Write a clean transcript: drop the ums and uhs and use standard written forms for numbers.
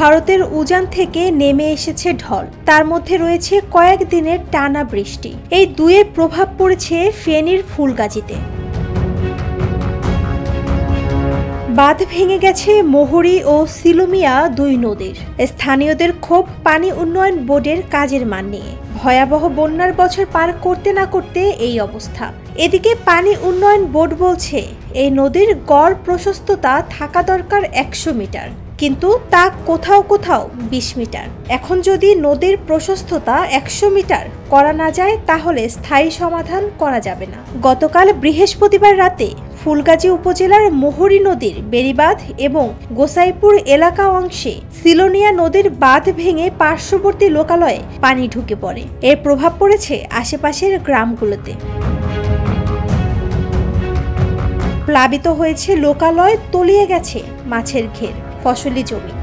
ভারতের উজান থেকে নেমে এসেছে ঢল, তার মধ্যে রয়েছে কয়েকদিনের টানা বৃষ্টি। এই দুয়ের প্রভাব পড়েছে ফেনীর ফুলগাজীতে। বাঁধ ভেঙে গেছে মোহরী ও সিলুমিয়া দুই নদীর। স্থানীয়দের ক্ষোভ পানি উন্নয়ন বোর্ডের কাজের মান নিয়ে। ভয়াবহ বন্যার বছর পার করতে না করতে এই অবস্থা। এদিকে পানি উন্নয়ন বোর্ড বলছে এই নদীর গড় প্রশস্ততা থাকা দরকার 100 মিটার, কিন্তু তা কোথাও কোথাও 20 মিটার। এখন যদি নদীর প্রশস্ততা 100 মিটার করা না যায় তাহলে স্থায়ী সমাধান করা যাবে না। গতকাল বৃহস্পতিবার রাতে ফুলগাজী উপজেলার মোহরী নদীর বেড়িবাঁধ এবং গোসাইপুর এলাকা অংশে সিলোনিয়া নদীর বাঁধ ভেঙে পার্শ্ববর্তী লোকালয়ে পানি ঢুকে পড়ে। এর প্রভাব পড়েছে আশেপাশের গ্রামগুলোতে। প্লাবিত হয়েছে লোকালয়, তলিয়ে গেছে মাছের ঘের, ফসলি জমি।